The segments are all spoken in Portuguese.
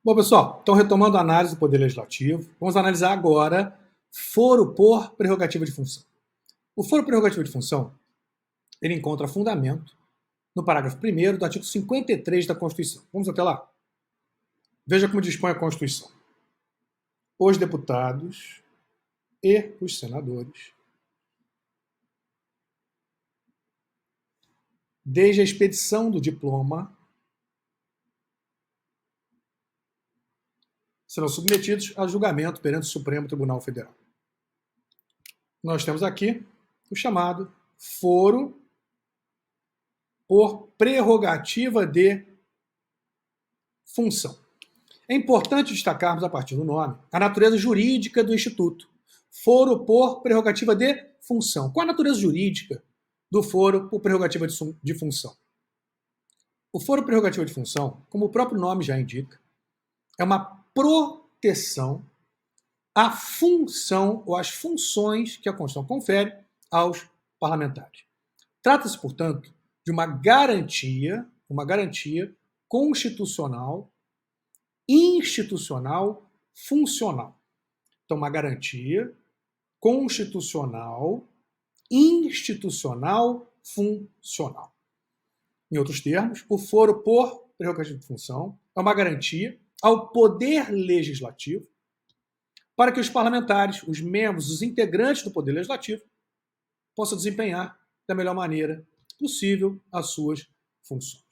Bom, pessoal, então retomando a análise do Poder Legislativo, vamos analisar agora foro por prerrogativa de função. O foro prerrogativa de função, ele encontra fundamento no parágrafo 1º do artigo 53 da Constituição. Vamos até lá? Veja como dispõe a Constituição. Os deputados e os senadores, desde a expedição do diploma, serão submetidos a julgamento perante o Supremo Tribunal Federal. Nós temos aqui o chamado foro por prerrogativa de função. É importante destacarmos, a partir do nome, a natureza jurídica do Instituto. Foro por prerrogativa de função. Qual a natureza jurídica do foro por prerrogativa de função? O foro prerrogativa de função, como o próprio nome já indica, é uma proteção à função ou às funções que a Constituição confere aos parlamentares. Trata-se, portanto, de uma garantia constitucional, institucional, funcional. Então, uma garantia constitucional, institucional, funcional. Em outros termos, o foro por prerrogativa de função é uma garantia ao Poder Legislativo para que os parlamentares, os membros, os integrantes do Poder Legislativo possam desempenhar da melhor maneira possível as suas funções.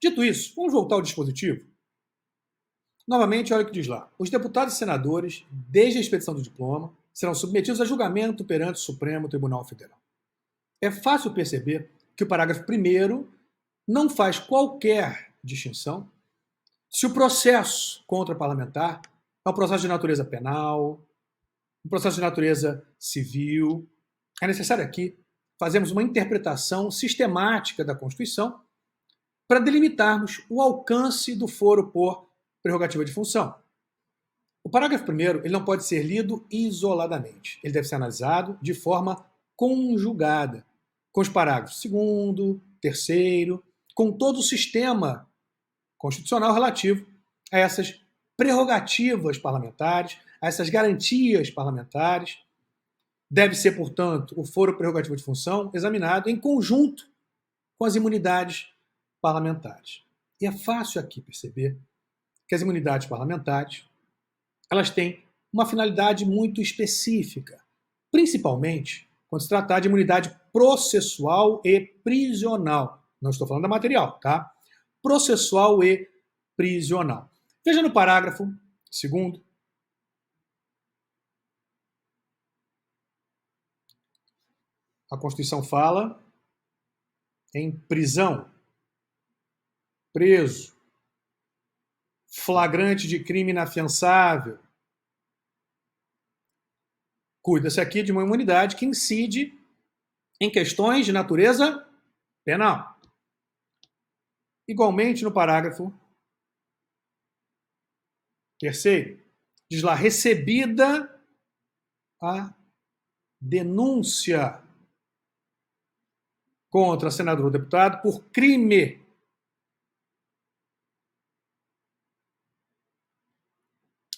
Dito isso, vamos voltar ao dispositivo? Novamente, olha o que diz lá. Os deputados e senadores, desde a expedição do diploma, serão submetidos a julgamento perante o Supremo Tribunal Federal. É fácil perceber que o parágrafo 1º não faz qualquer distinção se o processo contra parlamentar é um processo de natureza penal, um processo de natureza civil. É necessário aqui fazermos uma interpretação sistemática da Constituição para delimitarmos o alcance do foro por prerrogativa de função. O parágrafo 1º ele não pode ser lido isoladamente. Ele deve ser analisado de forma conjugada, com os parágrafos 2º, 3º, com todo o sistema constitucional relativo a essas prerrogativas parlamentares, a essas garantias parlamentares. Deve ser, portanto, o foro prerrogativa de função examinado em conjunto com as imunidades parlamentares. E é fácil aqui perceber que as imunidades parlamentares elas têm uma finalidade muito específica, principalmente quando se tratar de imunidade processual e prisional. Não estou falando da material, tá? Processual e prisional. Veja no parágrafo 2º. A Constituição fala em prisão, preso, flagrante de crime inafiançável. Cuida-se aqui de uma imunidade que incide em questões de natureza penal. Igualmente, no parágrafo 3º, diz lá, recebida a denúncia contra senador ou deputado por crime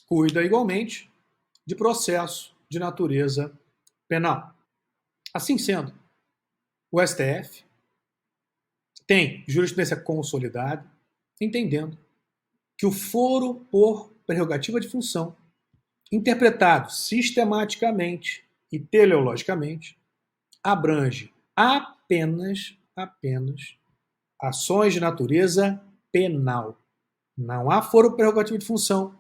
cuida igualmente de processo de natureza penal. Assim sendo, o STF tem jurisprudência consolidada, entendendo que o foro por prerrogativa de função, interpretado sistematicamente e teleologicamente, abrange apenas ações de natureza penal. Não há foro prerrogativa de função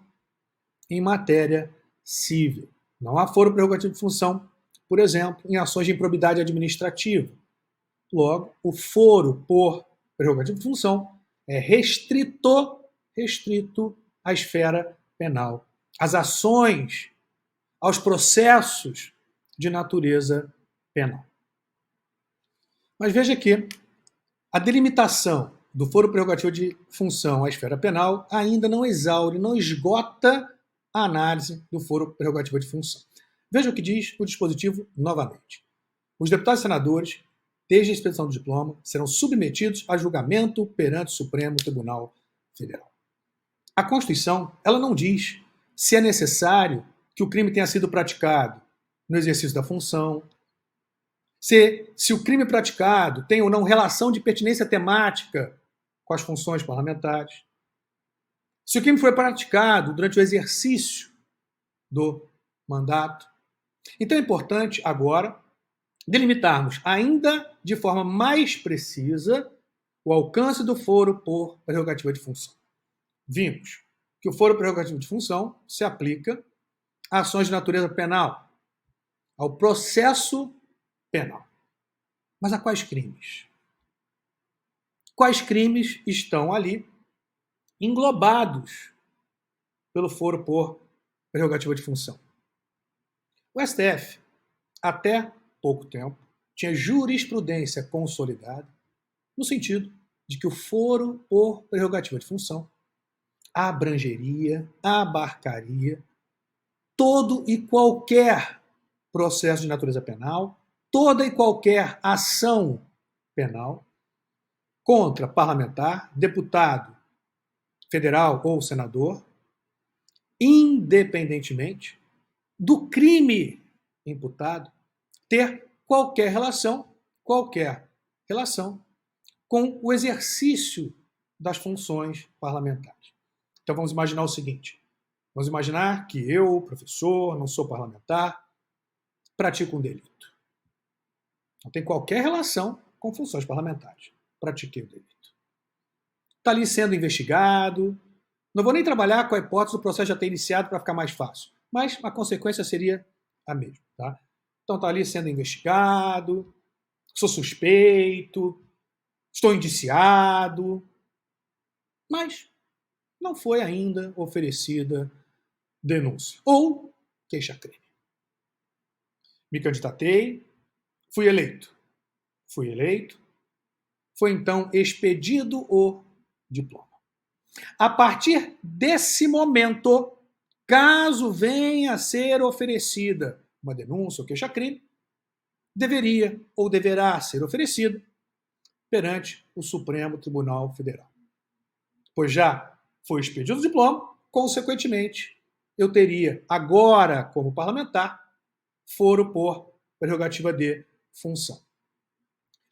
em matéria civil. Não há foro prerrogativa de função, por exemplo, em ações de improbidade administrativa. Logo, o foro por prerrogativa de função é restrito à esfera penal, às ações, aos processos de natureza penal. Mas veja que a delimitação do foro prerrogativo de função à esfera penal ainda não exaure, não esgota a análise do foro prerrogativo de função. Veja o que diz o dispositivo novamente. Os deputados e senadores, desde a expedição do diploma, serão submetidos a julgamento perante o Supremo Tribunal Federal. A Constituição, ela não diz se é necessário que o crime tenha sido praticado no exercício da função, se o crime praticado tem ou não relação de pertinência temática com as funções parlamentares, se o crime foi praticado durante o exercício do mandato. Então é importante agora delimitarmos ainda de forma mais precisa o alcance do foro por prerrogativa de função. Vimos que o foro prerrogativa de função se aplica a ações de natureza penal, ao processo penal. Mas a quais crimes? Quais crimes estão ali englobados pelo foro por prerrogativa de função? O STF, até pouco tempo, tinha jurisprudência consolidada no sentido de que o foro por prerrogativa de função abrangeria, abarcaria todo e qualquer processo de natureza penal, toda e qualquer ação penal contra parlamentar, deputado federal ou senador, independentemente do crime imputado ter qualquer relação com o exercício das funções parlamentares. Então vamos imaginar o seguinte: vamos imaginar que eu, professor, não sou parlamentar, pratico um delito. Não tem qualquer relação com funções parlamentares. Pratiquei o delito. Está ali sendo investigado. Não vou nem trabalhar com a hipótese do processo já ter iniciado para ficar mais fácil, mas a consequência seria a mesma. Tá? Então está ali sendo investigado, sou suspeito, estou indiciado, mas não foi ainda oferecida denúncia ou queixa-crime. Me candidatei, fui eleito. Foi então expedido o diploma. A partir desse momento, caso venha a ser oferecida uma denúncia ou queixa-crime, deveria ou deverá ser oferecida perante o Supremo Tribunal Federal. Pois já foi expedido o diploma, consequentemente, eu teria agora, como parlamentar, foro por prerrogativa de função.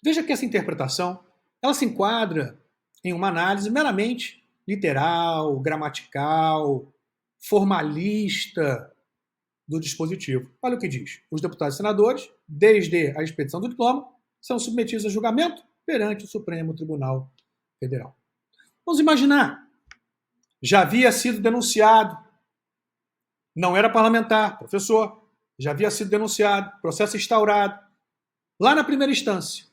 Veja que essa interpretação ela se enquadra em uma análise meramente literal, gramatical, formalista do dispositivo. Olha o que diz. Os deputados e senadores, desde a expedição do diploma, são submetidos a julgamento perante o Supremo Tribunal Federal. Vamos imaginar, já havia sido denunciado, não era parlamentar, professor, já havia sido denunciado, processo instaurado, lá na primeira instância.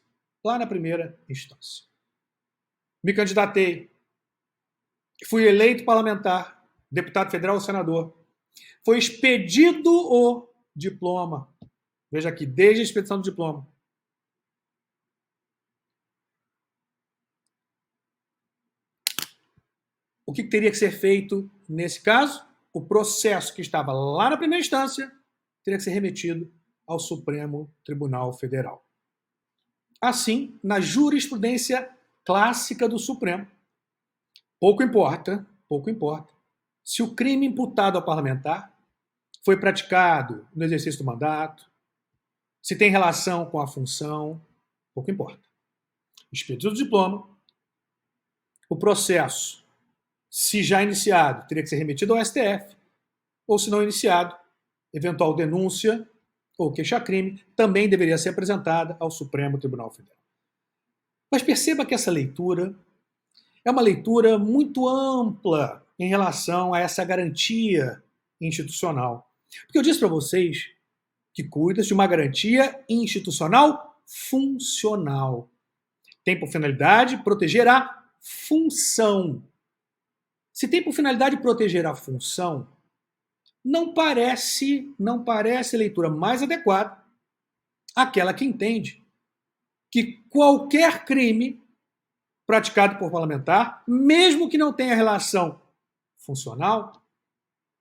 Me candidatei, fui eleito parlamentar, deputado federal ou senador. Foi expedido o diploma. Veja aqui, desde a expedição do diploma. O que teria que ser feito nesse caso? O processo que estava lá na primeira instância teria que ser remetido ao Supremo Tribunal Federal. Assim, na jurisprudência clássica do Supremo, pouco importa se o crime imputado ao parlamentar foi praticado no exercício do mandato, se tem relação com a função, pouco importa. Expedido o diploma, o processo, se já iniciado, teria que ser remetido ao STF, ou se não iniciado, eventual denúncia ou queixa-crime também deveria ser apresentada ao Supremo Tribunal Federal. Mas perceba que essa leitura é uma leitura muito ampla em relação a essa garantia institucional. Porque eu disse para vocês que cuida de uma garantia institucional funcional. Tem por finalidade proteger a função. Se tem por finalidade proteger a função, não parece a leitura mais adequada aquela que entende que qualquer crime praticado por parlamentar, mesmo que não tenha relação funcional,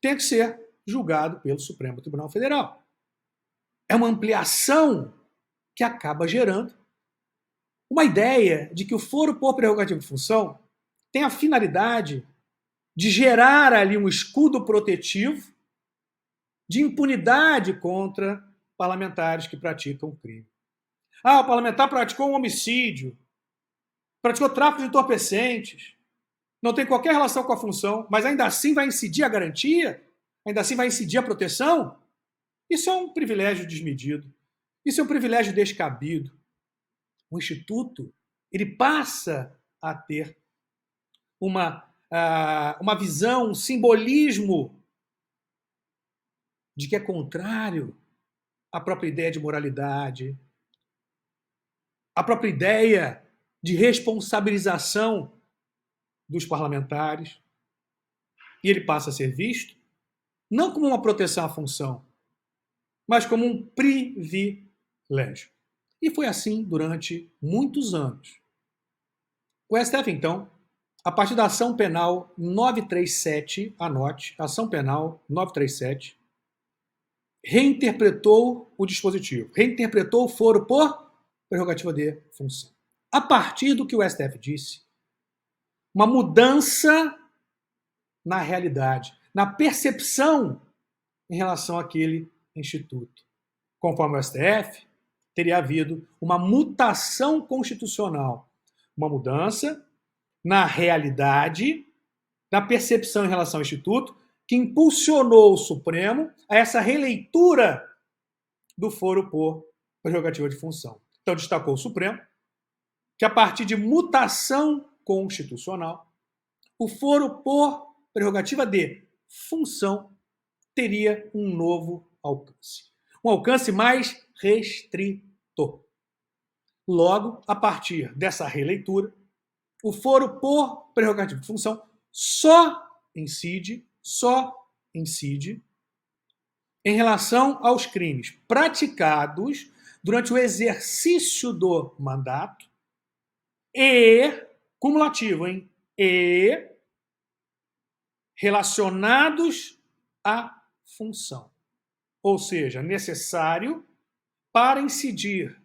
tem que ser julgado pelo Supremo Tribunal Federal. É uma ampliação que acaba gerando uma ideia de que o foro por prerrogativa de função tem a finalidade de gerar ali um escudo protetivo de impunidade contra parlamentares que praticam crime. Ah, o parlamentar praticou um homicídio, praticou tráfico de entorpecentes, não tem qualquer relação com a função, mas ainda assim vai incidir a garantia? Ainda assim vai incidir a proteção? Isso é um privilégio desmedido. Isso é um privilégio descabido. O Instituto ele passa a ter uma visão, um simbolismo de que é contrário à própria ideia de moralidade, à própria ideia de responsabilização dos parlamentares. E ele passa a ser visto não como uma proteção à função, mas como um privilégio. E foi assim durante muitos anos. O STF, então, a partir da ação penal 937, anote, ação penal 937, reinterpretou o dispositivo, reinterpretou o foro por prerrogativa de função. A partir do que o STF disse, uma mudança na realidade, na percepção em relação àquele instituto. Conforme o STF, teria havido uma mutação constitucional, uma mudança na realidade, na percepção em relação ao Instituto, que impulsionou o Supremo a essa releitura do foro por prerrogativa de função. Então, destacou o Supremo que, a partir de mutação constitucional, o foro por prerrogativa de função teria um novo alcance. Um alcance mais restrito. Logo, a partir dessa releitura, o foro por prerrogativa de função só incide em relação aos crimes praticados durante o exercício do mandato e, cumulativo, hein? E relacionados à função. Ou seja, necessário para incidir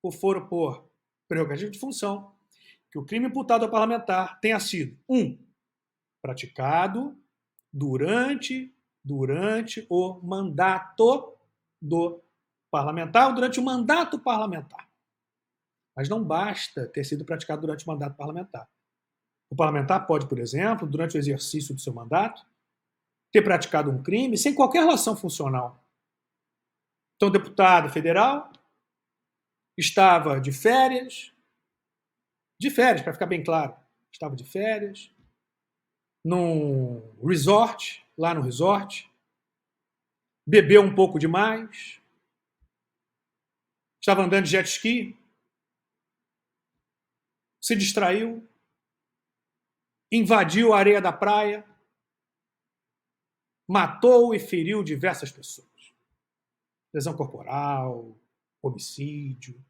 o foro por prerrogativa de função que o crime imputado ao parlamentar tenha sido 1. Praticado durante o mandato do parlamentar ou durante o mandato parlamentar. Mas não basta ter sido praticado durante o mandato parlamentar. O parlamentar pode, por exemplo, durante o exercício do seu mandato, ter praticado um crime sem qualquer relação funcional. Então, o deputado federal estava de férias, para ficar bem claro, estava de férias, num resort, lá no resort, bebeu um pouco demais, estava andando de jet ski, se distraiu, invadiu a areia da praia, matou e feriu diversas pessoas. Lesão corporal, homicídio,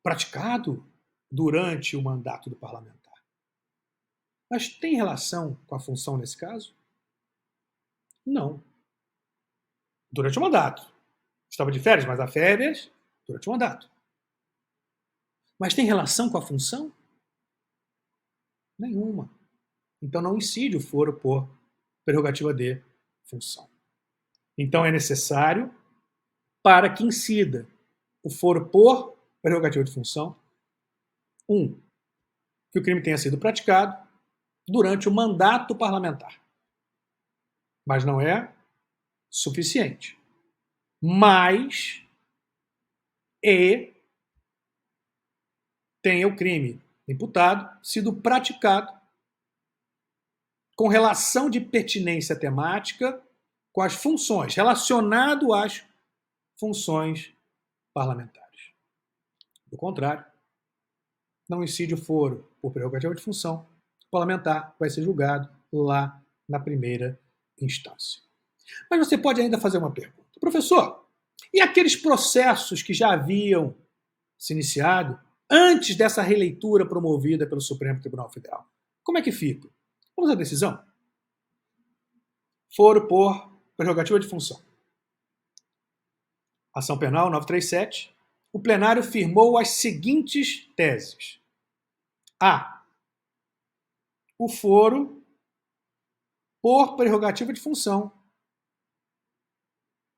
praticado durante o mandato do parlamentar. Mas tem relação com a função nesse caso? Não. Durante o mandato. Estava de férias, mas há férias durante o mandato. Mas tem relação com a função? Nenhuma. Então não incide o foro por prerrogativa de função. Então é necessário, para que incida o foro por prerrogativa de função, 1. Que o crime tenha sido praticado durante o mandato parlamentar. Mas não é suficiente. Mas tenha o crime imputado sido praticado com relação de pertinência temática com as funções, relacionado às funções parlamentares. Do contrário, não incide o foro por prerrogativa de função, o parlamentar vai ser julgado lá na primeira instância. Mas você pode ainda fazer uma pergunta. Professor, e aqueles processos que já haviam se iniciado antes dessa releitura promovida pelo Supremo Tribunal Federal? Como é que fica? Vamos à decisão? Foro por prerrogativa de função. Ação Penal 937. O plenário firmou as seguintes teses. A. O foro por prerrogativa de função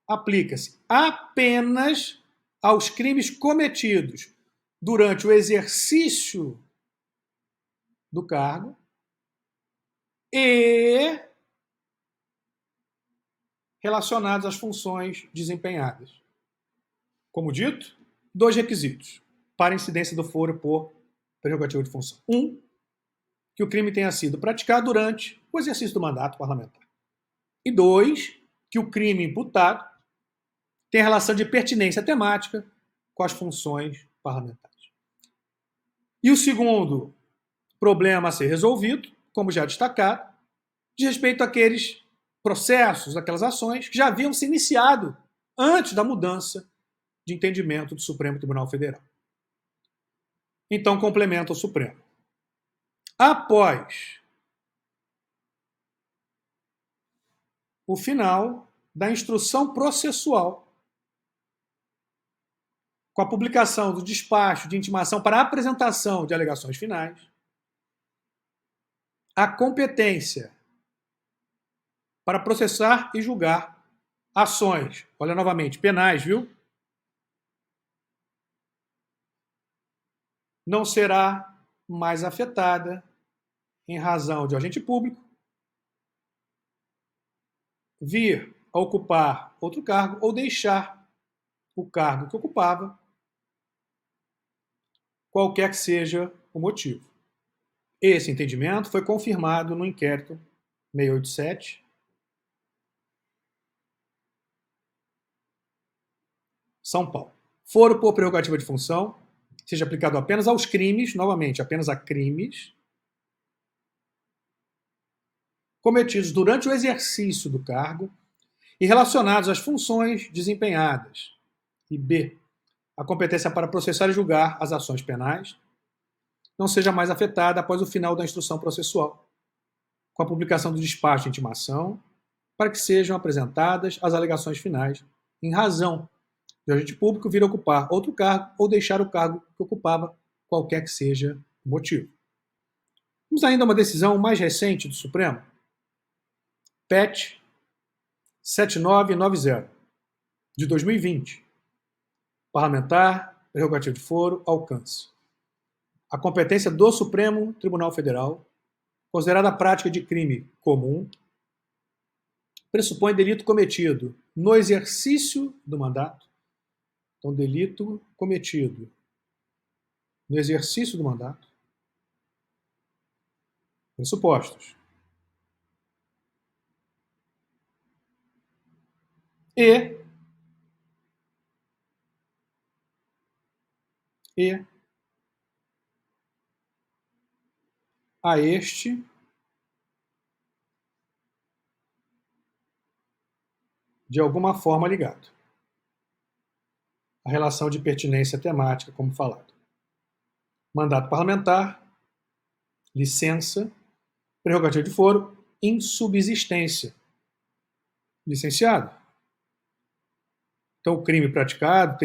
aplica-se apenas aos crimes cometidos durante o exercício do cargo e relacionados às funções desempenhadas. Como dito, 2 requisitos para incidência do foro por prerrogativa de função. 1, que o crime tenha sido praticado durante o exercício do mandato parlamentar. E 2, que o crime imputado tenha relação de pertinência temática com as funções parlamentares. E o segundo problema a ser resolvido, como já destacado, diz respeito àqueles processos, aquelas ações que já haviam se iniciado antes da mudança de entendimento do Supremo Tribunal Federal. Então, complementa o Supremo. Após o final da instrução processual, com a publicação do despacho de intimação para apresentação de alegações finais, a competência para processar e julgar ações, olha novamente, penais, viu? Não será mais afetada em razão de o agente público vir a ocupar outro cargo ou deixar o cargo que ocupava, qualquer que seja o motivo. Esse entendimento foi confirmado no inquérito 687, São Paulo. Foro por prerrogativa de função seja aplicado apenas aos crimes, novamente, apenas a crimes cometidos durante o exercício do cargo e relacionados às funções desempenhadas. E B, a competência para processar e julgar as ações penais não seja mais afetada após o final da instrução processual, com a publicação do despacho de intimação, para que sejam apresentadas as alegações finais, em razão de o agente público vir ocupar outro cargo ou deixar o cargo que ocupava, qualquer que seja o motivo. Vamos ainda a uma decisão mais recente do Supremo, PET 7990, de 2020. Parlamentar, prerrogativa de foro, alcance. A competência do Supremo Tribunal Federal, considerada a prática de crime comum, pressupõe delito cometido no exercício do mandato. Então, delito cometido no exercício do mandato. Pressupostos. E a este de alguma forma ligado. A relação de pertinência temática, como falado. Mandato parlamentar, licença, prerrogativa de foro, insubsistência. Licenciado. Então, o crime praticado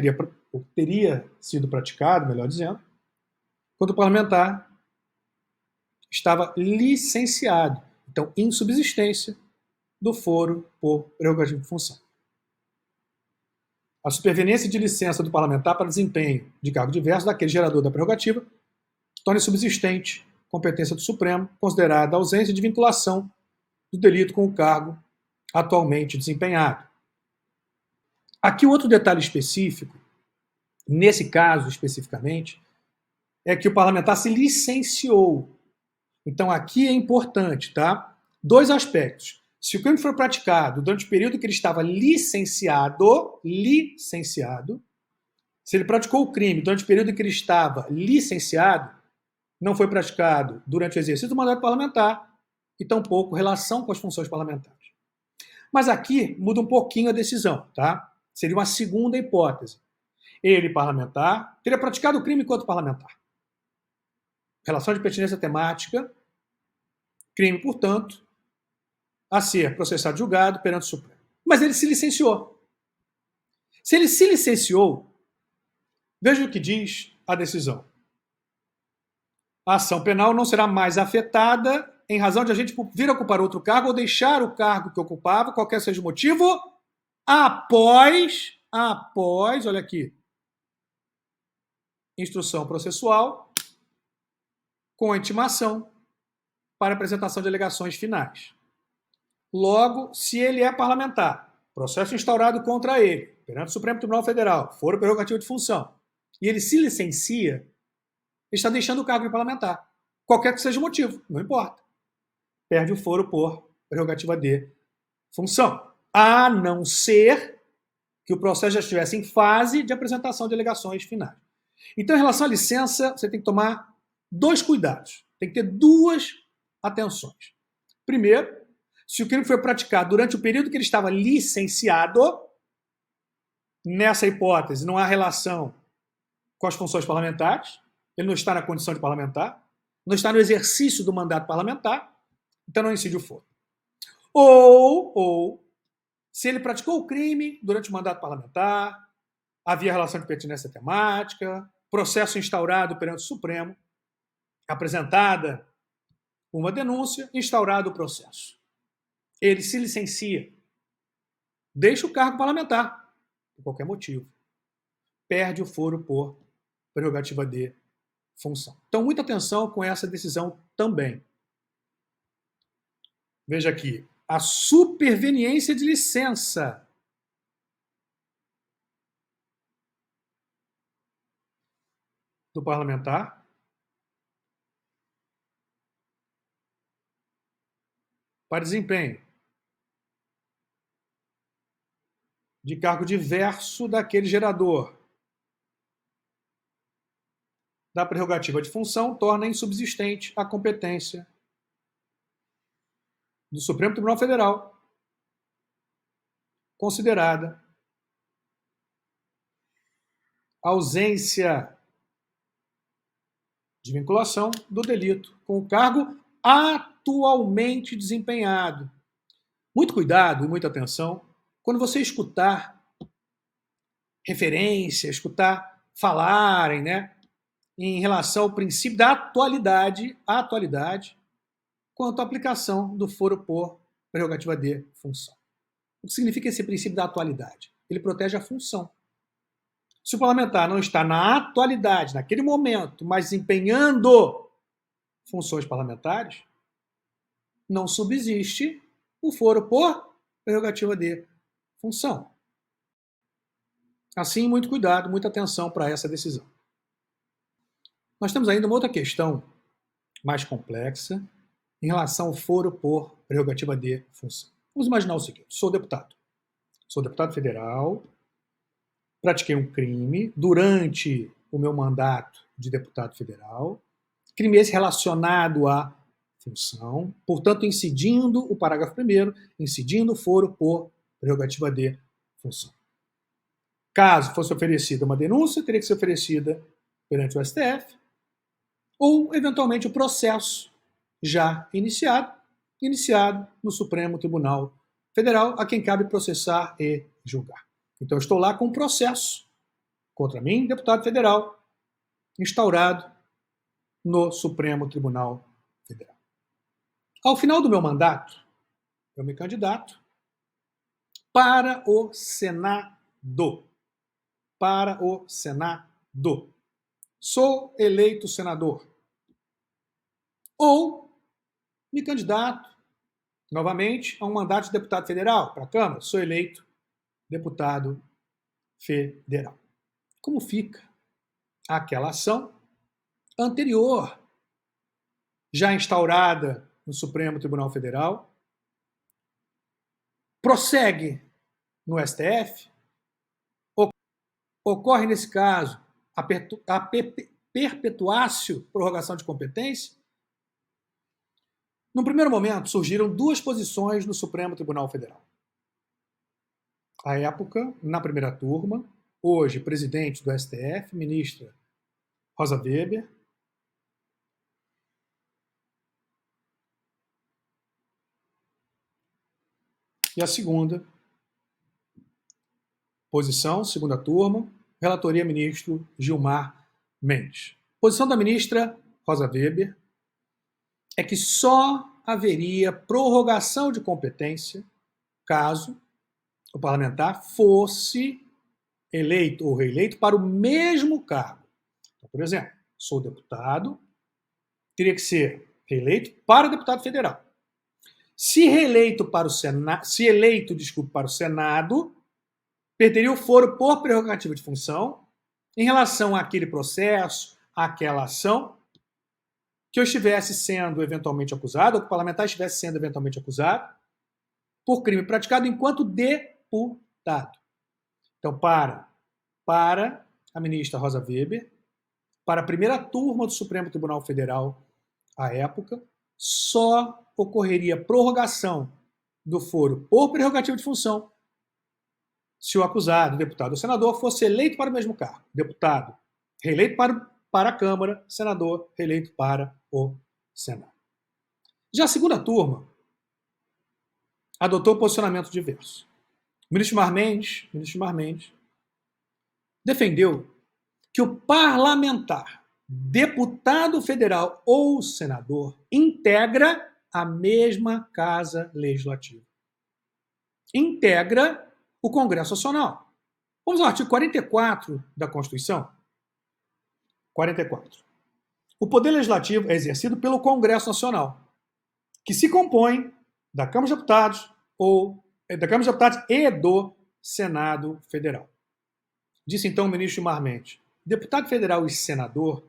teria sido praticado, melhor dizendo, quando o parlamentar estava licenciado. Então, insubsistência do foro por prerrogativa de função. A superveniência de licença do parlamentar para desempenho de cargo diverso daquele gerador da prerrogativa torna subsistente competência do Supremo, considerada a ausência de vinculação do delito com o cargo atualmente desempenhado. Aqui outro detalhe específico, nesse caso especificamente, é que o parlamentar se licenciou. Então aqui é importante, tá? 2 aspectos. Se o crime for praticado durante o período que ele estava licenciado, se ele praticou o crime durante o período em que ele estava licenciado, não foi praticado durante o exercício do mandato parlamentar e tampouco relação com as funções parlamentares. Mas aqui muda um pouquinho a decisão, tá? Seria uma segunda hipótese. Ele, parlamentar, teria praticado o crime enquanto parlamentar. Relação de pertinência temática, crime, portanto, a ser processado e julgado perante o Supremo. Mas ele se licenciou. Se ele se licenciou, veja o que diz a decisão. A ação penal não será mais afetada em razão de a gente vir a ocupar outro cargo ou deixar o cargo que ocupava, qualquer seja o motivo, após, olha aqui, instrução processual com intimação para apresentação de alegações finais. Logo, se ele é parlamentar, processo instaurado contra ele, perante o Supremo Tribunal Federal, foro prerrogativo de função, e ele se licencia, ele está deixando o cargo de parlamentar. Qualquer que seja o motivo, não importa. Perde o foro por prerrogativa de função. A não ser que o processo já estivesse em fase de apresentação de alegações finais. Então, em relação à licença, você tem que tomar 2 cuidados. Tem que ter 2 atenções. Primeiro, se o crime foi praticado durante o período que ele estava licenciado, nessa hipótese não há relação com as funções parlamentares, ele não está na condição de parlamentar, não está no exercício do mandato parlamentar, então não incide o foro. Ou se ele praticou o crime durante o mandato parlamentar, havia relação de pertinência temática, processo instaurado perante o Supremo, apresentada uma denúncia, instaurado o processo. Ele se licencia, deixa o cargo parlamentar, por qualquer motivo. Perde o foro por prerrogativa de função. Então, muita atenção com essa decisão também. Veja aqui, a superveniência de licença. Do parlamentar para desempenho de cargo diverso daquele gerador da prerrogativa de função torna insubsistente a competência do Supremo Tribunal Federal, considerada ausência de vinculação do delito com o cargo atualmente desempenhado. Muito cuidado e muita atenção quando você escutar referência, escutar falarem, né, em relação ao princípio da atualidade quanto à aplicação do foro por prerrogativa de função. O que significa esse princípio da atualidade? Ele protege a função. Se o parlamentar não está na atualidade, naquele momento, mas desempenhando funções parlamentares, não subsiste o foro por prerrogativa de função. Assim, muito cuidado, muita atenção para essa decisão. Nós temos ainda uma outra questão mais complexa em relação ao foro por prerrogativa de função. Vamos imaginar o seguinte: sou deputado federal, pratiquei um crime durante o meu mandato de deputado federal, crime esse relacionado à função, portanto, incidindo o parágrafo 1º, incidindo o foro por prerrogativa de função. Caso fosse oferecida uma denúncia, teria que ser oferecida perante o STF, ou, eventualmente, o processo já iniciado no Supremo Tribunal Federal, a quem cabe processar e julgar. Então, eu estou lá com um processo contra mim, deputado federal, instaurado no Supremo Tribunal Federal. Ao final do meu mandato, eu me candidato para o Senado. Para o Senado. Sou eleito senador. Ou me candidato novamente a um mandato de deputado federal para a Câmara. Sou eleito deputado federal. Como fica aquela ação anterior, já instaurada no Supremo Tribunal Federal? Prossegue no STF? Ocorre, nesse caso, a perpetuácio prorrogação de competência? No primeiro momento, surgiram 2 posições no Supremo Tribunal Federal. À época, na primeira turma, hoje presidente do STF, ministra Rosa Weber, e a segunda posição, segunda turma, relatoria ministro Gilmar Mendes. Posição da ministra Rosa Weber é que só haveria prorrogação de competência caso o parlamentar fosse eleito ou reeleito para o mesmo cargo. Então, por exemplo, sou deputado, teria que ser reeleito para deputado federal. Se eleito para o Senado, perderia o foro por prerrogativa de função em relação àquele processo, àquela ação que eu estivesse sendo eventualmente acusado, ou que o parlamentar estivesse sendo eventualmente acusado por crime praticado enquanto deputado. Então, para a ministra Rosa Weber, para a primeira turma do Supremo Tribunal Federal à época, só ocorreria prorrogação do foro por prerrogativa de função se o acusado, deputado ou senador, fosse eleito para o mesmo cargo. Deputado reeleito para a Câmara, senador reeleito para o Senado. Já a segunda turma adotou posicionamento diverso. O ministro Gilmar Mendes defendeu que o parlamentar, deputado federal ou senador, integra a mesma Casa Legislativa. Integra o Congresso Nacional. Vamos ao artigo 44 da Constituição. 44. O Poder Legislativo é exercido pelo Congresso Nacional, que se compõe da Câmara de Deputados e do Senado Federal. Disse então o ministro Gilmar Mendes: deputado federal e senador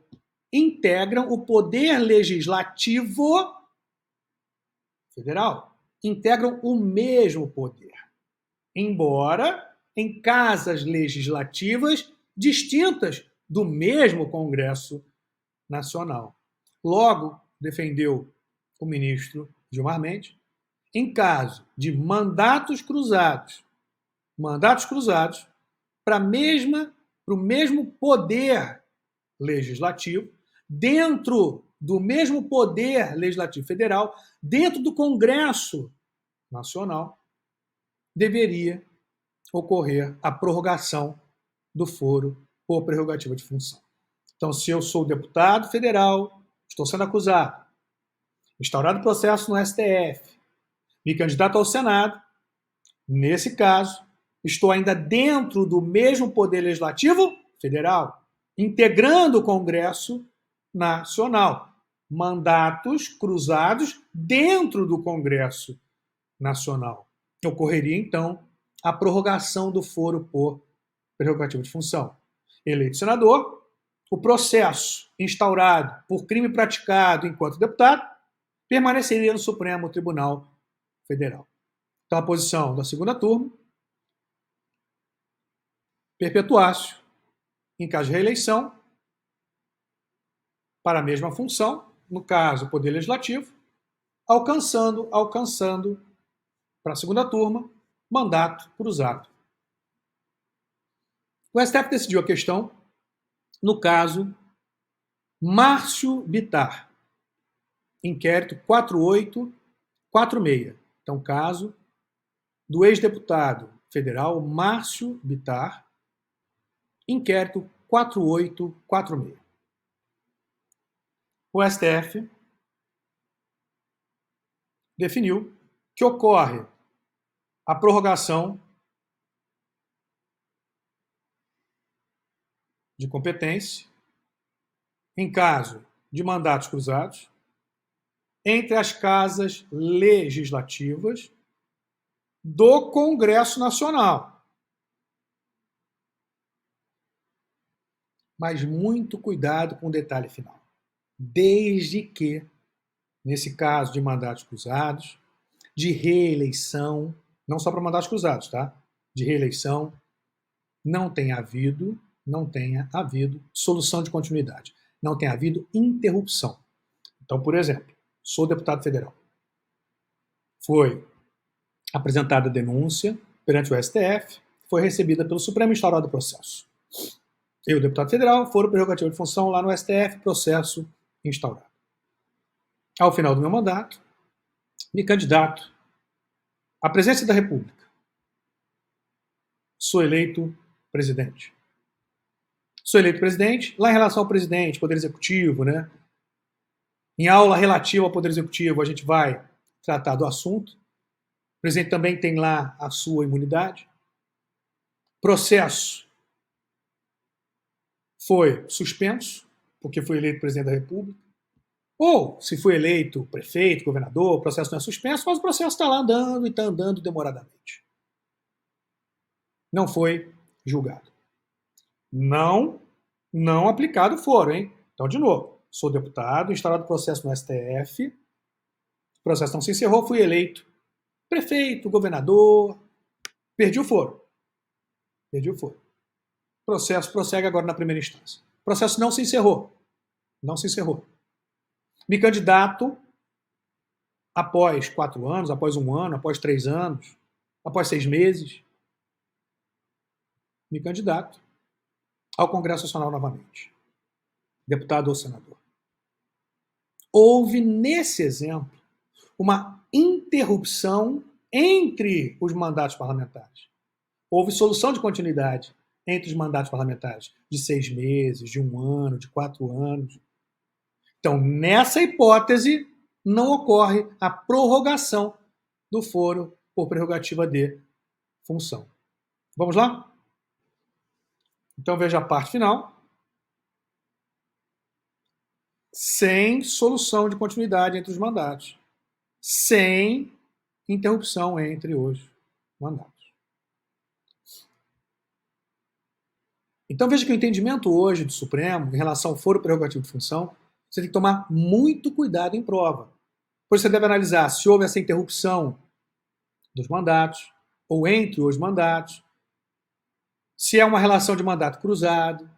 integram o Poder Legislativo Federal, integram o mesmo poder, embora em casas legislativas distintas do mesmo Congresso Nacional. Logo, defendeu o ministro Gilmar Mendes, em caso de mandatos cruzados para o mesmo poder legislativo, dentro do mesmo poder legislativo federal, dentro do Congresso Nacional, deveria ocorrer a prorrogação do foro por prerrogativa de função. Então, se eu sou deputado federal, estou sendo acusado, instaurado processo no STF, me candidato ao Senado, nesse caso, estou ainda dentro do mesmo poder legislativo federal, integrando o Congresso Nacional. Mandatos cruzados dentro do Congresso Nacional. Ocorreria, então, a prorrogação do foro por prerrogativa de função. Eleito senador, o processo instaurado por crime praticado enquanto deputado permaneceria no Supremo Tribunal Federal. Então, a posição da segunda turma: perpetuácio em caso de reeleição para a mesma função, no caso, o Poder Legislativo, alcançando para a segunda turma, mandato cruzado. O STF decidiu a questão no caso Márcio Bittar, inquérito 4846. Então, caso do ex-deputado federal Márcio Bittar, inquérito 4846. O STF definiu que ocorre a prorrogação de competência em caso de mandatos cruzados entre as casas legislativas do Congresso Nacional. Mas muito cuidado com o detalhe final. Desde que, nesse caso de mandatos cruzados, de reeleição, não só para mandatos cruzados, tá? De reeleição, não tenha havido solução de continuidade, não tenha havido interrupção. Então, por exemplo, sou deputado federal. Foi apresentada a denúncia perante o STF, foi recebida pelo Supremo, instaurado o processo. Eu, deputado federal, foro prerrogativa de função lá no STF, processo instaurado. Ao final do meu mandato, me candidato à presidência da República. Sou eleito presidente. Lá em relação ao presidente, Poder Executivo, né? Em aula relativa ao Poder Executivo, a gente vai tratar do assunto. O presidente também tem lá a sua imunidade. Processo foi suspenso, porque foi eleito presidente da República. Ou, se foi eleito prefeito, governador, o processo não é suspenso, mas o processo está lá andando e está andando demoradamente. Não foi julgado. Não aplicado foro, hein? Então, de novo, sou deputado, instalado processo no STF, o processo não se encerrou, fui eleito prefeito, governador, perdi o foro. Perdi o foro. O processo prossegue agora na primeira instância. O processo não se encerrou. Não se encerrou. Me candidato após 4 anos, após 1 ano, após 3 anos, após 6 meses. Me candidato ao Congresso Nacional novamente. Deputado ou senador. Houve, nesse exemplo, uma interrupção entre os mandatos parlamentares. Houve solução de continuidade entre os mandatos parlamentares de 6 meses, de 1 ano, de 4 anos. Então, nessa hipótese, não ocorre a prorrogação do foro por prerrogativa de função. Vamos lá? Então, veja a parte final. Sem solução de continuidade entre os mandatos. Sem interrupção entre os mandatos. Então, veja que o entendimento hoje do Supremo, em relação ao foro prerrogativo de função, você tem que tomar muito cuidado em prova. Pois você deve analisar se houve essa interrupção dos mandatos, ou entre os mandatos, se é uma relação de mandato cruzado,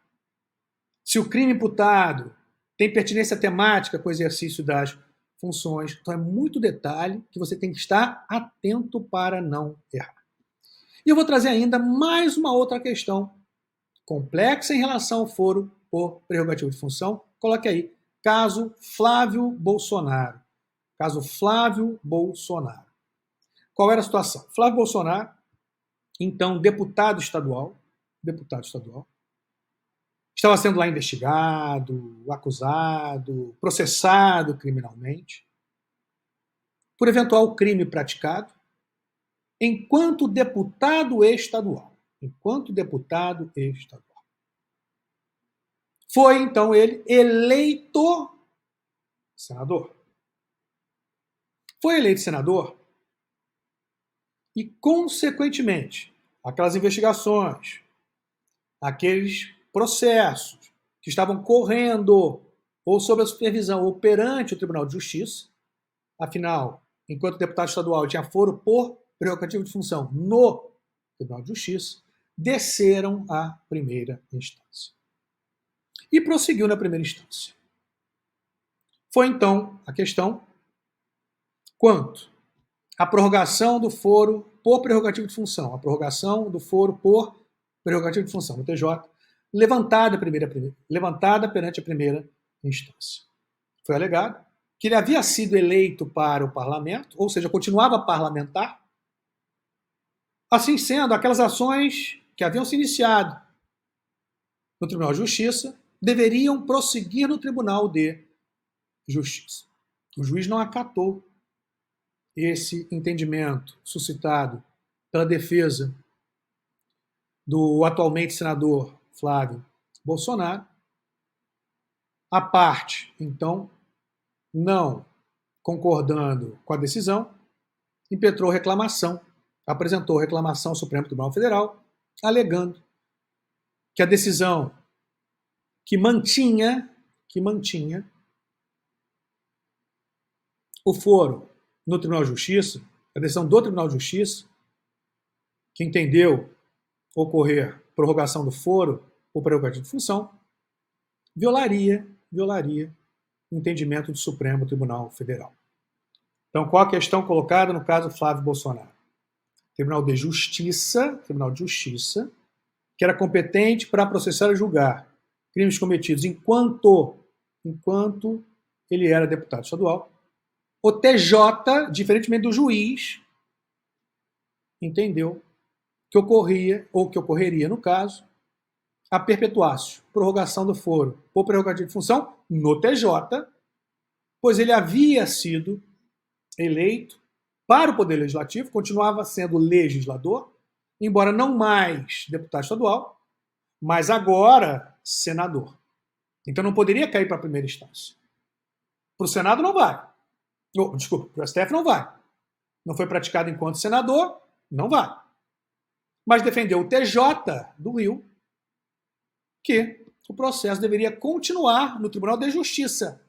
se o crime imputado tem pertinência temática com o exercício das funções. Então é muito detalhe que você tem que estar atento para não errar. E eu vou trazer ainda mais uma outra questão complexa em relação ao foro por prerrogativo de função. Coloque aí, caso Flávio Bolsonaro. Caso Flávio Bolsonaro. Qual era a situação? Flávio Bolsonaro, então deputado estadual, estava sendo lá investigado, acusado, processado criminalmente por eventual crime praticado enquanto deputado estadual. Foi, então, ele eleito senador. Foi eleito senador e, consequentemente, aquelas investigações, aqueles processos que estavam correndo ou sob a supervisão ou perante o Tribunal de Justiça, afinal, enquanto deputado estadual tinha foro por prerrogativa de função no Tribunal de Justiça, desceram à primeira instância. E prosseguiu na primeira instância. Foi, então, a questão quanto à prorrogação do foro por prerrogativa de função, a prorrogação do foro por prerrogativa de função no TJ, levantada perante a primeira instância. Foi alegado que ele havia sido eleito para o parlamento, ou seja, continuava parlamentar. Assim sendo, aquelas ações que haviam se iniciado no Tribunal de Justiça deveriam prosseguir no Tribunal de Justiça. O juiz não acatou esse entendimento suscitado pela defesa do atualmente senador Flávio Bolsonaro. A parte, então, não concordando com a decisão, impetrou reclamação, apresentou reclamação ao Supremo Tribunal Federal, alegando que a decisão que mantinha o foro no Tribunal de Justiça, a decisão do Tribunal de Justiça, que entendeu ocorrer prorrogação do foro por prerrogativa de função, violaria o entendimento do Supremo Tribunal Federal. Então, qual a questão colocada no caso Flávio Bolsonaro? Tribunal de Justiça, que era competente para processar e julgar crimes cometidos enquanto ele era deputado estadual. O TJ, diferentemente do juiz, entendeu que ocorreria, no caso, a perpetuácio, prorrogação do foro por prerrogativa de função no TJ, pois ele havia sido eleito para o Poder Legislativo, continuava sendo legislador, embora não mais deputado estadual, mas agora senador. Então não poderia cair para a primeira instância. Para o Senado não vai. Desculpa, para o STF não vai. Não foi praticado enquanto senador, não vai. Mas defendeu o TJ do Rio que o processo deveria continuar no Tribunal de Justiça,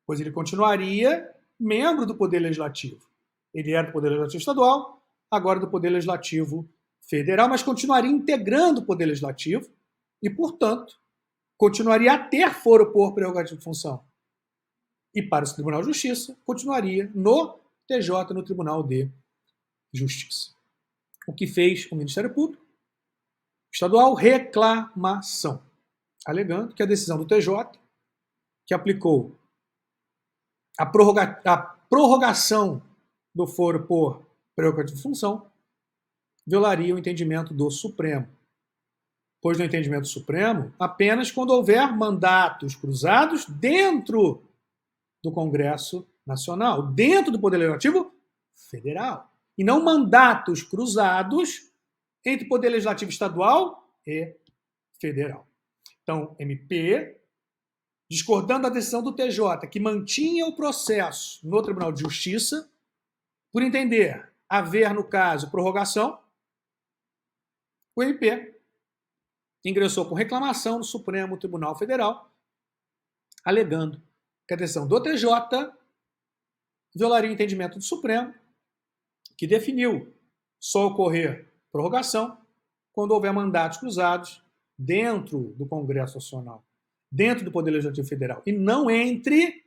pois ele continuaria membro do Poder Legislativo. Ele era do Poder Legislativo Estadual, agora do Poder Legislativo Federal, mas continuaria integrando o Poder Legislativo e, portanto, continuaria a ter foro por prerrogativa de função. E para o Tribunal de Justiça, continuaria no TJ, no Tribunal de Justiça. O que fez o Ministério Público Estadual? Reclamação, alegando que a decisão do TJ, que aplicou a prorrogação do foro por prerrogativa de função, violaria o entendimento do Supremo. Pois no entendimento do Supremo, apenas quando houver mandatos cruzados dentro do Congresso Nacional, dentro do Poder Legislativo Federal, e não mandatos cruzados entre Poder Legislativo Estadual e Federal. Então, MP, discordando da decisão do TJ, que mantinha o processo no Tribunal de Justiça, por entender haver, no caso, prorrogação, o MP ingressou com reclamação no Supremo Tribunal Federal, alegando que a decisão do TJ violaria o entendimento do Supremo, que definiu só ocorrer prorrogação quando houver mandatos cruzados dentro do Congresso Nacional, dentro do Poder Legislativo Federal, e não entre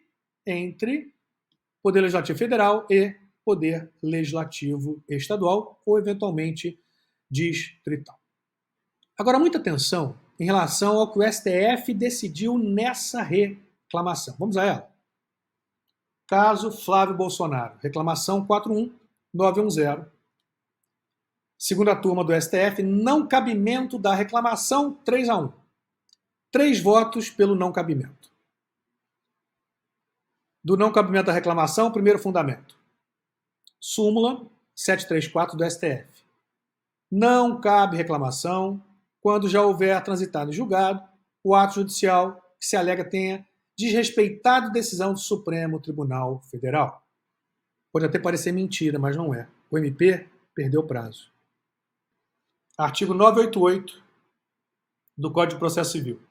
Poder Legislativo Federal e Poder Legislativo Estadual ou, eventualmente, distrital. Agora, muita atenção em relação ao que o STF decidiu nessa reclamação. Vamos a ela. Caso Flávio Bolsonaro, reclamação 41910. Segunda turma do STF, não cabimento da reclamação 3-1. 3 votos pelo não cabimento. Do não cabimento da reclamação, primeiro fundamento. Súmula 734 do STF. Não cabe reclamação quando já houver transitado em julgado o ato judicial que se alega tenha desrespeitado decisão do Supremo Tribunal Federal. Pode até parecer mentira, mas não é. O MP perdeu o prazo. Artigo 988 do Código de Processo Civil.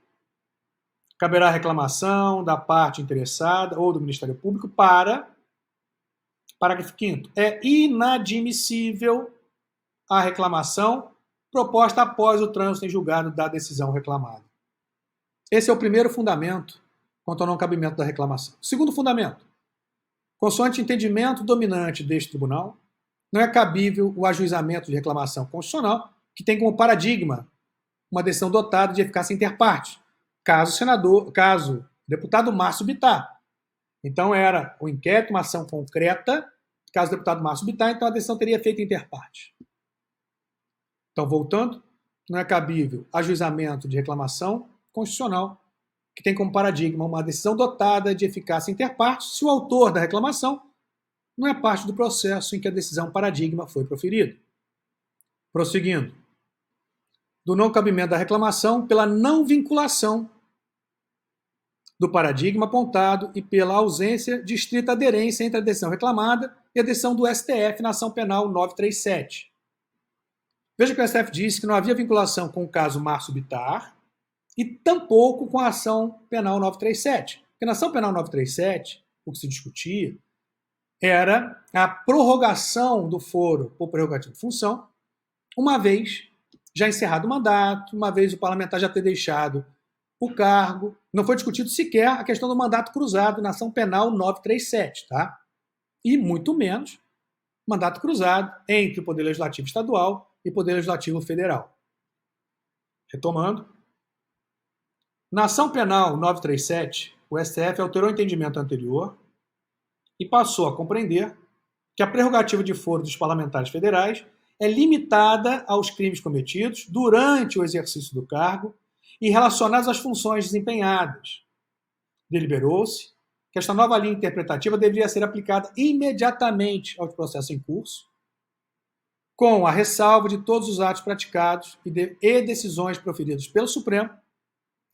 Caberá reclamação da parte interessada ou do Ministério Público para... Parágrafo 5º. É inadmissível a reclamação proposta após o trânsito em julgado da decisão reclamada. Esse é o primeiro fundamento quanto ao não cabimento da reclamação. Segundo fundamento. Consoante entendimento dominante deste tribunal, não é cabível o ajuizamento de reclamação constitucional que tem como paradigma uma decisão dotada de eficácia interparte, caso deputado Márcio Bittar. Então era o inquérito, uma ação concreta, caso deputado Márcio Bittar, então a decisão teria efeito interparte. Então, voltando, não é cabível ajuizamento de reclamação constitucional que tem como paradigma uma decisão dotada de eficácia interparte se o autor da reclamação não é parte do processo em que a decisão paradigma foi proferida. Prosseguindo. Do não cabimento da reclamação pela não vinculação do paradigma apontado e pela ausência de estrita aderência entre a decisão reclamada e a decisão do STF na ação penal 937. Veja que o STF disse que não havia vinculação com o caso Márcio Bittar e tampouco com a ação penal 937. Porque na ação penal 937, o que se discutia era a prorrogação do foro por prerrogativa de função, uma vez já encerrado o mandato, uma vez o parlamentar já ter deixado o cargo. Não foi discutido sequer a questão do mandato cruzado na ação penal 937, tá? E muito menos mandato cruzado entre o Poder Legislativo Estadual e o Poder Legislativo Federal. Retomando. Na ação penal 937, o STF alterou o entendimento anterior e passou a compreender que a prerrogativa de foro dos parlamentares federais é limitada aos crimes cometidos durante o exercício do cargo e relacionados às funções desempenhadas. Deliberou-se que que esta nova linha interpretativa deveria ser aplicada imediatamente aos processos em curso, com a ressalva de todos os atos praticados e decisões proferidas pelo Supremo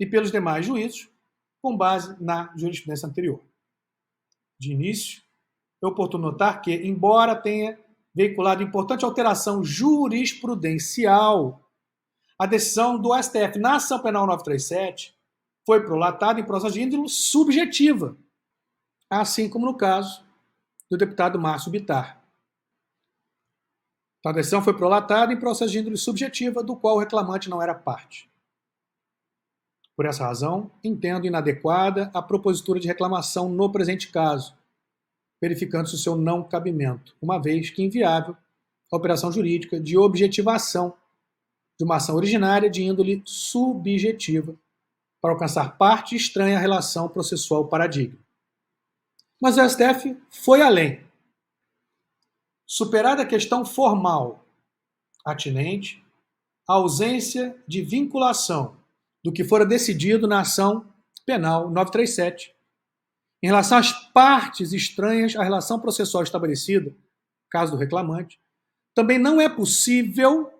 e pelos demais juízos, com base na jurisprudência anterior. De início, é oportuno notar que, embora tenha veiculado importante alteração jurisprudencial, a decisão do STF na Ação Penal 937 foi prolatada em processo de índole subjetiva, assim como no caso do deputado Márcio Bittar. A decisão foi prolatada em processo de índole subjetiva, do qual o reclamante não era parte. Por essa razão, entendo inadequada a propositura de reclamação no presente caso, verificando-se o seu não cabimento, uma vez que inviável a operação jurídica de objetivação de uma ação originária de índole subjetiva para alcançar parte estranha à relação processual paradigma. Mas o STF foi além. Superada a questão formal atinente à ausência de vinculação do que fora decidido na ação penal 937, em relação às partes estranhas à relação processual estabelecida, caso do reclamante, também não é possível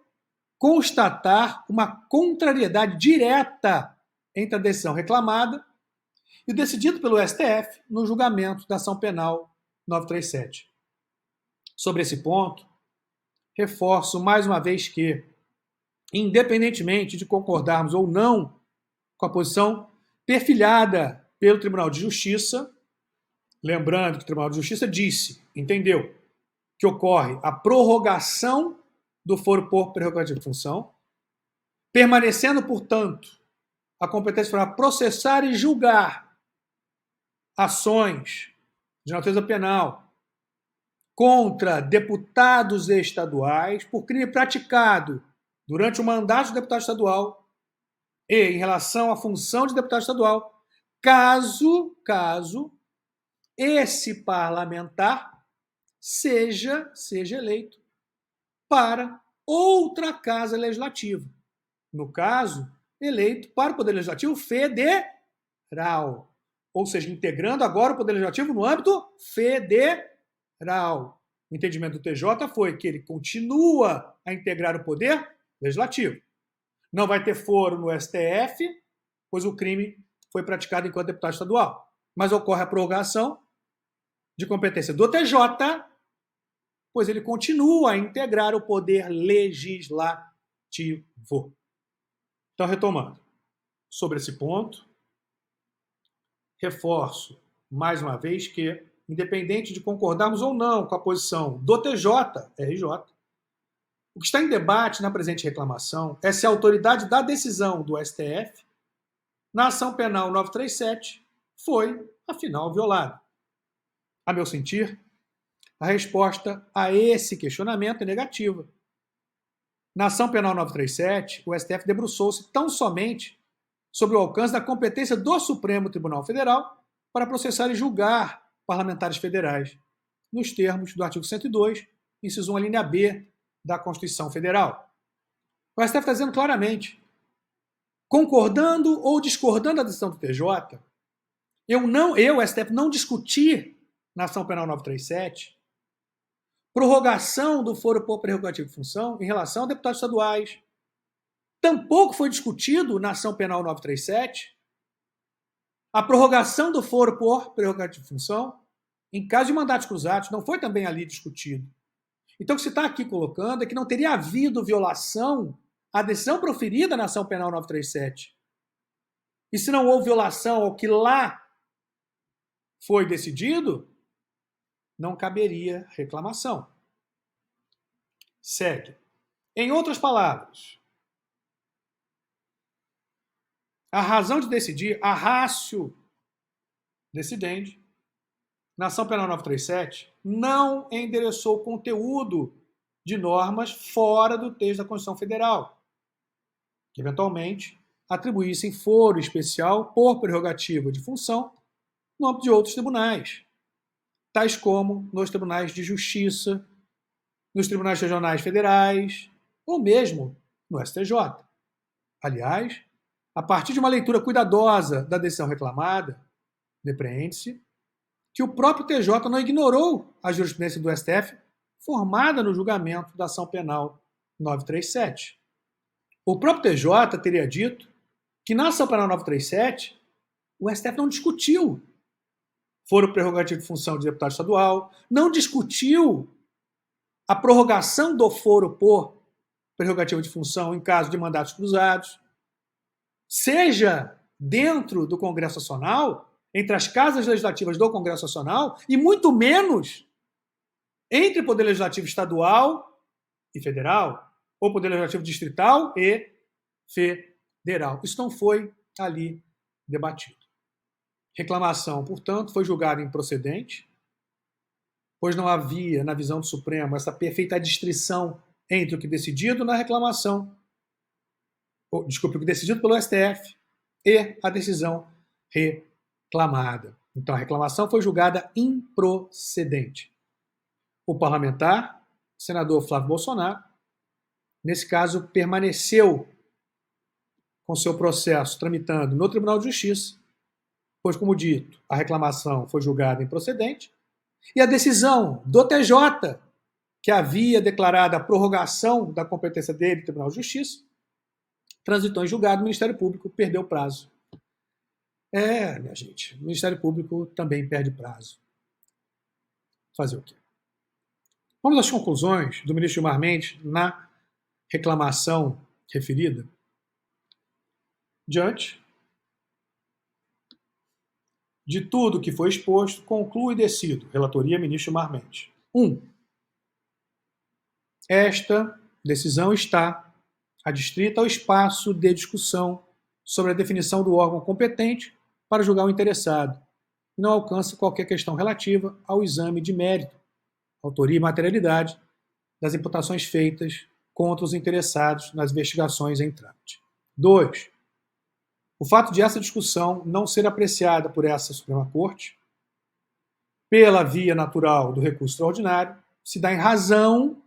constatar uma contrariedade direta entre a decisão reclamada e o decidido pelo STF no julgamento da ação penal 937. Sobre esse ponto, reforço mais uma vez que, independentemente de concordarmos ou não com a posição perfilhada pelo Tribunal de Justiça, lembrando que o Tribunal de Justiça entendeu, que ocorre a prorrogação do foro por prerrogativa de função, permanecendo, portanto, a competência para processar e julgar ações de natureza penal contra deputados estaduais por crime praticado durante o mandato do deputado estadual e em relação à função de deputado estadual, caso esse parlamentar seja eleito para outra casa legislativa. No caso, eleito para o Poder Legislativo Federal. Ou seja, integrando agora o Poder Legislativo no âmbito federal. O entendimento do TJ foi que ele continua a integrar o Poder Legislativo. Não vai ter foro no STF, pois o crime foi praticado enquanto deputado estadual. Mas ocorre a prorrogação de competência do TJ, pois ele continua a integrar o Poder Legislativo. Então, retomando, sobre esse ponto, reforço mais uma vez que, independente de concordarmos ou não com a posição do TJ-RJ, o que está em debate na presente reclamação é se a autoridade da decisão do STF na ação penal 937 foi, afinal, violada. A meu sentir, a resposta a esse questionamento é negativa. Na ação penal 937, o STF debruçou-se tão somente sobre o alcance da competência do Supremo Tribunal Federal para processar e julgar parlamentares federais, nos termos do artigo 102, inciso 1, a linha B da Constituição Federal. O STF está dizendo claramente, concordando ou discordando da decisão do TJ, eu, STF, não discuti na ação penal 937 prorrogação do foro por prerrogativa de função em relação a deputados estaduais. Tampouco foi discutido na ação penal 937 a prorrogação do foro por prerrogativa de função em caso de mandatos cruzados. Não foi também ali discutido. Então, o que se está aqui colocando é que não teria havido violação à decisão proferida na ação penal 937. E se não houve violação ao que lá foi decidido, não caberia reclamação. Segue. Em outras palavras, a razão de decidir, a ratio decidendi, na ação penal 937, não endereçou o conteúdo de normas fora do texto da Constituição Federal, que eventualmente atribuíssem foro especial por prerrogativa de função no âmbito de outros tribunais, tais como nos tribunais de justiça, nos tribunais regionais federais, ou mesmo no STJ. Aliás, a partir de uma leitura cuidadosa da decisão reclamada, depreende-se que o próprio TJ não ignorou a jurisprudência do STF formada no julgamento da ação penal 937. O próprio TJ teria dito que na ação penal 937 o STF não discutiu foro prerrogativo de função de deputado estadual, não discutiu a prorrogação do foro por prerrogativa de função em caso de mandatos cruzados, seja dentro do Congresso Nacional, entre as casas legislativas do Congresso Nacional, e muito menos entre Poder Legislativo estadual e federal, ou Poder Legislativo distrital e federal. Isso não foi ali debatido. Reclamação, portanto, foi julgada improcedente, pois não havia, na visão do Supremo, essa perfeita distrição entre o que decidido na reclamação, o que decidido pelo STF e a decisão reclamada. Então, a reclamação foi julgada improcedente. O parlamentar, senador Flávio Bolsonaro, nesse caso, permaneceu com seu processo tramitando no Tribunal de Justiça, pois, como dito, a reclamação foi julgada improcedente, e a decisão do TJ, que havia declarado a prorrogação da competência dele no Tribunal de Justiça, transitou em julgado, o Ministério Público perdeu o prazo. Minha gente, o Ministério Público também perde prazo. Fazer o quê? Vamos às conclusões do ministro Gilmar Mendes na reclamação referida. Diante de tudo que foi exposto, concluo e decido. Relatoria, ministro Gilmar Mendes. 1. Esta decisão está adstrita ao espaço de discussão sobre a definição do órgão competente para julgar o interessado e não alcança qualquer questão relativa ao exame de mérito, autoria e materialidade das imputações feitas contra os interessados nas investigações em trâmite. 2. O fato de essa discussão não ser apreciada por essa Suprema Corte, pela via natural do recurso extraordinário, se dá em razão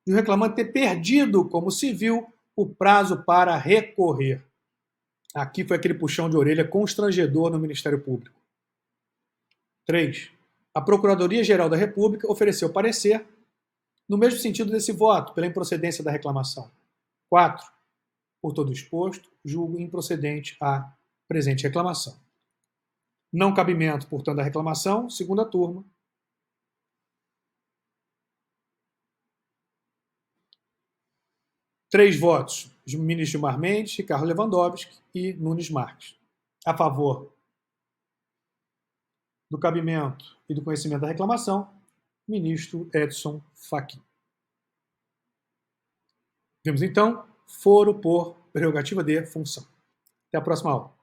de o reclamante ter perdido, como civil, o prazo para recorrer. Aqui foi aquele puxão de orelha constrangedor no Ministério Público. 3. A Procuradoria-Geral da República ofereceu parecer no mesmo sentido desse voto, pela improcedência da reclamação. 4. Por todo exposto, julgo improcedente a presente reclamação. Não cabimento, portanto, da reclamação, segunda turma. Três votos, ministro Gilmar Mendes, Ricardo Lewandowski e Nunes Marques. A favor do cabimento e do conhecimento da reclamação, ministro Edson Fachin. Vimos, então, foro por prerrogativa de função. Até a próxima aula.